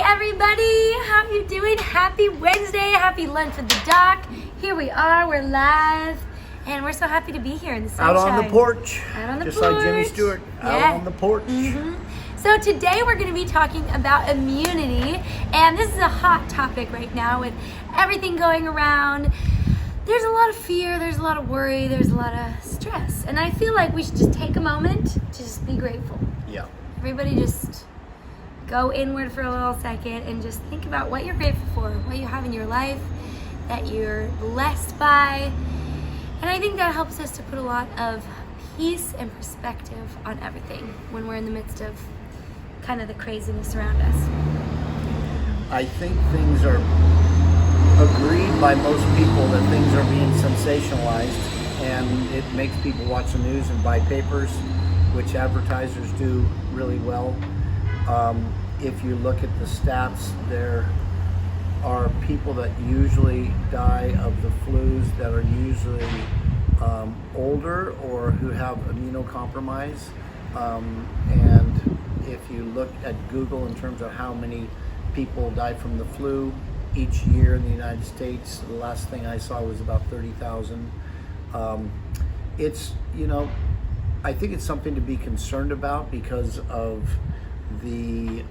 everybody, how you doing? Happy Wednesday, happy lunch with the doc. Here we are, we're live, and we're so happy to be here in the sunshine. Out on the porch. Out on the Just porch. like Jimmy Stewart, out on the porch. So today we're going to be talking about immunity, and this is a hot topic right now with everything going around. There's a lot of fear, there's a lot of worry, there's a lot of stress, and I feel like we should just take a moment to just be grateful. Yeah. Everybody just go inward for a little second and just think about what you're grateful for, what you have in your life, that you're blessed by. And I think that helps us to put a lot of peace and perspective on everything when we're in the midst of kind of the craziness around us. I think things are agreed by most people that things are being sensationalized, and it makes people watch the news and buy papers, which advertisers do really well. If you look at the stats, there are people that usually die of the flus that are usually older or who have immunocompromise. And if you look at Google in terms of how many people die from the flu each year in the United States, the last thing I saw was about 30,000. It's, I think it's something to be concerned about because of the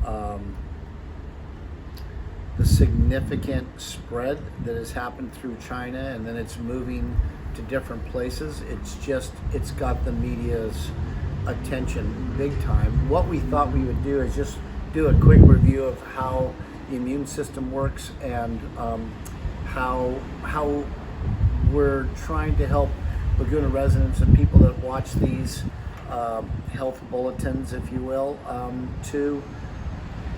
significant spread that has happened through China, and then it's moving to different places. It's got the media's attention big time. What we thought we would do is just do a quick review of how the immune system works and how we're trying to help Laguna residents and people that watch these health bulletins, if you will, to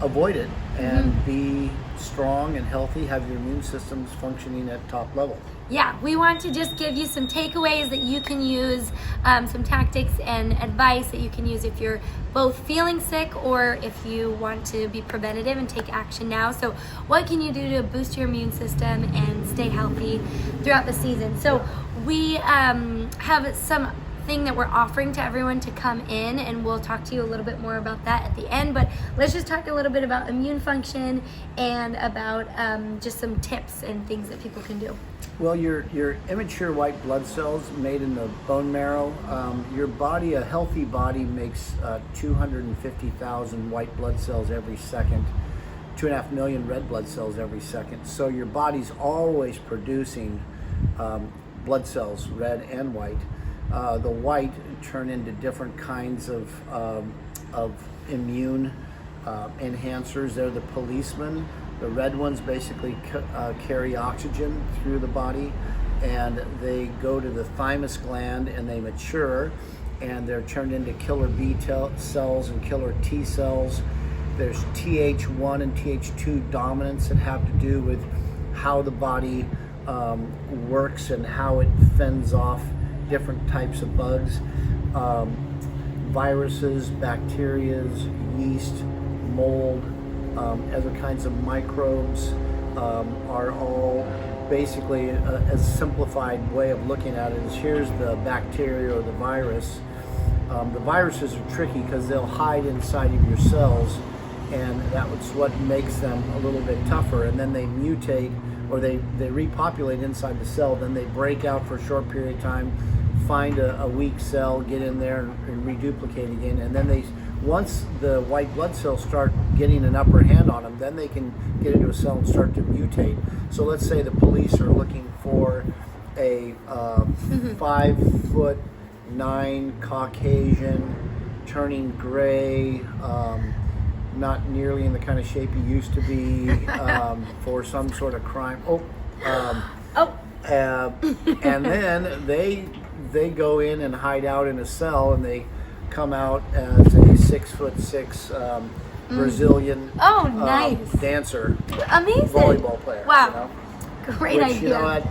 avoid it and be strong and healthy, have your immune systems functioning at top level. Yeah, we want to just give you some takeaways that you can use, some tactics and advice that you can use if you're both feeling sick or if you want to be preventative and take action now. So what can you do to boost your immune system and stay healthy throughout the season? So we have some thing that we're offering to everyone to come in, and we'll talk to you a little bit more about that at the end, but let's just talk a little bit about immune function and about just some tips and things that people can do. Well, your immature white blood cells made in the bone marrow, your body, a healthy body, makes 250,000 white blood cells every second, 2.5 million red blood cells every second. So your body's always producing blood cells, red and white. The white turn into different kinds of immune enhancers. They're the policemen. The red ones basically carry oxygen through the body, and they go to the thymus gland and they mature, and they're turned into killer B cells and killer T cells. There's Th1 and Th2 dominance that have to do with how the body works and how it fends off different types of bugs, viruses, bacterias, yeast, mold, other kinds of microbes are all basically a simplified way of looking at it is here's the bacteria or the virus. The viruses are tricky because they'll hide inside of your cells, and that's what makes them a little bit tougher, and then they mutate or they repopulate inside the cell, then they break out for a short period of time, find a weak cell, get in there and reduplicate again, and then once the white blood cells start getting an upper hand on them, then they can get into a cell and start to mutate. So let's say the police are looking for a 5'9" Caucasian, turning gray, not nearly in the kind of shape he used to be, for some sort of crime. And then they go in and hide out in a cell, and they come out as a 6'6" Brazilian dancer, amazing volleyball player. Wow, great idea. I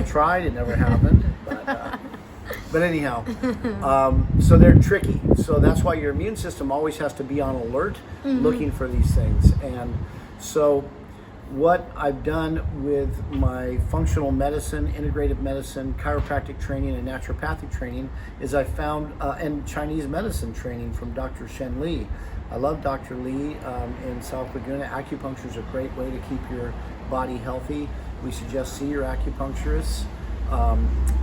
tried, it never happened. But anyhow, so they're tricky. So that's why your immune system always has to be on alert, looking for these things. And so what I've done with my functional medicine, integrative medicine, chiropractic training, and naturopathic training is I found, and Chinese medicine training from Dr. Shen Li, I love Dr. Lee in South Laguna. Acupuncture is a great way to keep your body healthy. We suggest see your acupuncturist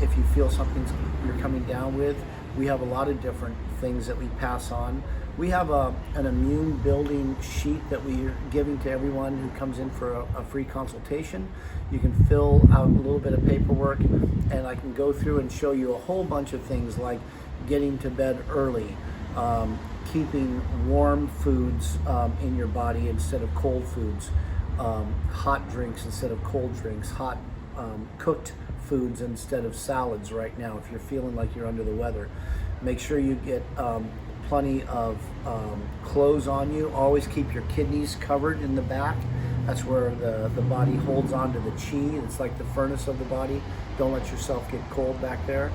if you feel something you're coming down with. We have a lot of different things that we pass on. We have an immune building sheet that we're giving to everyone who comes in for a free consultation. You can fill out a little bit of paperwork, and I can go through and show you a whole bunch of things like getting to bed early, keeping warm foods in your body instead of cold foods, hot drinks instead of cold drinks, hot cooked foods instead of salads right now if you're feeling like you're under the weather. Make sure you get plenty of clothes on you. Always keep your kidneys covered in the back. That's where the body holds on to the chi. It's like the furnace of the body. Don't let yourself get cold back there.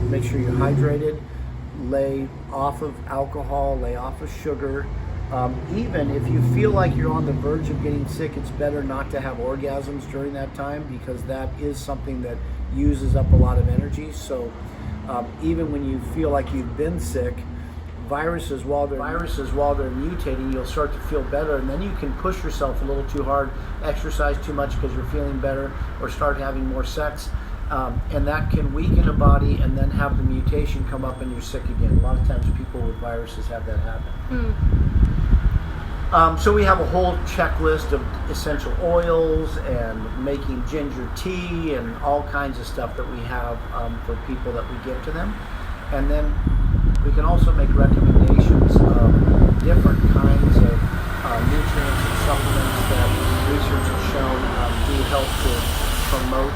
Make sure you're hydrated. Lay off of alcohol, lay off of sugar. Even if you feel like you're on the verge of getting sick, it's better not to have orgasms during that time, because that is something that uses up a lot of energy. So even when you feel like you've been sick, viruses while they're mutating, you'll start to feel better, and then you can push yourself a little too hard, exercise too much because you're feeling better, or start having more sex. And that can weaken a body and then have the mutation come up and you're sick again. A lot of times people with viruses have that happen. So we have a whole checklist of essential oils and making ginger tea and all kinds of stuff that we have for people that we give to them. And then we can also make recommendations of different kinds of nutrients and supplements that research has shown do help to promote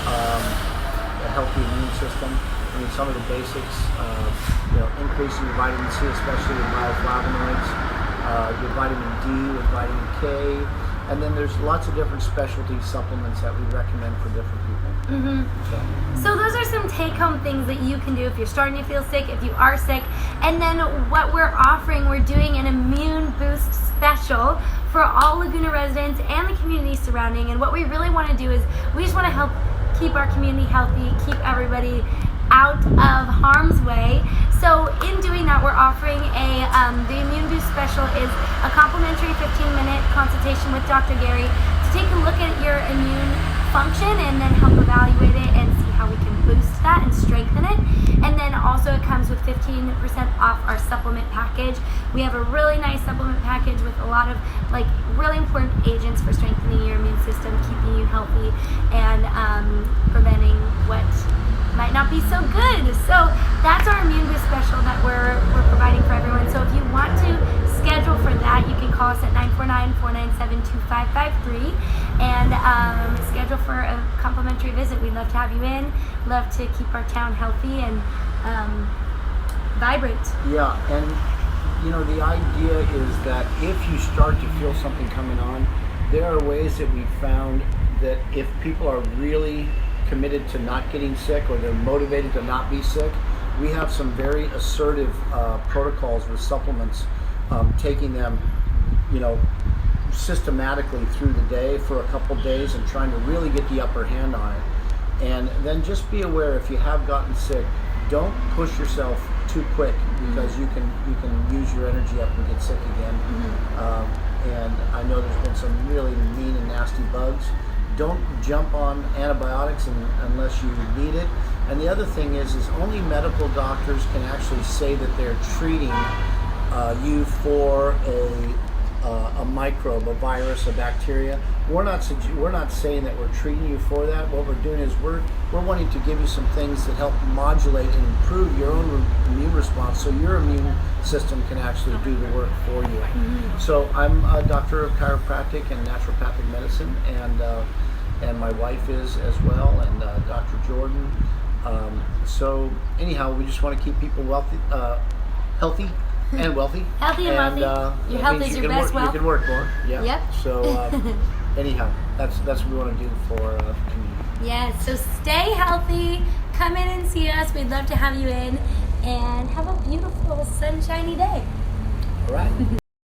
a healthy immune system. I mean, some of the basics, increasing your vitamin C, especially with bioflavonoids, your vitamin D with vitamin K, and then there's lots of different specialty supplements that we recommend for different people. So those are some take-home things that you can do if you're starting to feel sick, if you are sick. And then what we're offering, we're doing an immune boost special for all Laguna residents and the community surrounding. And what we really want to do is we just want to help keep our community healthy, keep everybody out of harm's way. So in doing that, we're offering the Immune Boost Special is a complimentary 15-minute consultation with Dr. Gary to take a look at your immune function and then help evaluate it and see how we can boost that and strengthen it. And then also it comes with 15% off our supplement package. We have a really nice supplement package with a lot of really important agents for strengthening your immune system, keeping you healthy, and preventing what might not be so good. So that's our Immune Boost Special that we're providing for everyone. So if you want to schedule for that, you can call us at 949-497-2553 and schedule for a complimentary visit. We'd love to have you in, love to keep our town healthy and vibrant. Yeah, and the idea is that if you start to feel something coming on, there are ways that we found that if people are really committed to not getting sick, or they're motivated to not be sick, we have some very assertive protocols with supplements, taking them systematically through the day for a couple days and trying to really get the upper hand on it. And then just be aware, if you have gotten sick, don't push yourself too quick, because you can use your energy up and get sick again. And I know there's been some really mean and nasty bugs. Don't jump on antibiotics unless you need it. And the other thing is only medical doctors can actually say that they're treating you for a microbe, a virus, a bacteria. We're not saying that we're treating you for that. What we're doing is we're wanting to give you some things that help modulate and improve your own immune response, so your immune system can actually do the work for you. So I'm a doctor of chiropractic and naturopathic medicine, and my wife is as well, and Dr. Jordan. So anyhow, we just want to keep people healthy and wealthy. Healthy and wealthy. Your health is your best wealth. You can work more. Yeah. Yep. So anyhow, that's what we want to do for the community. Yes. So stay healthy. Come in and see us. We'd love to have you in, and have a beautiful sunshiny day. All right.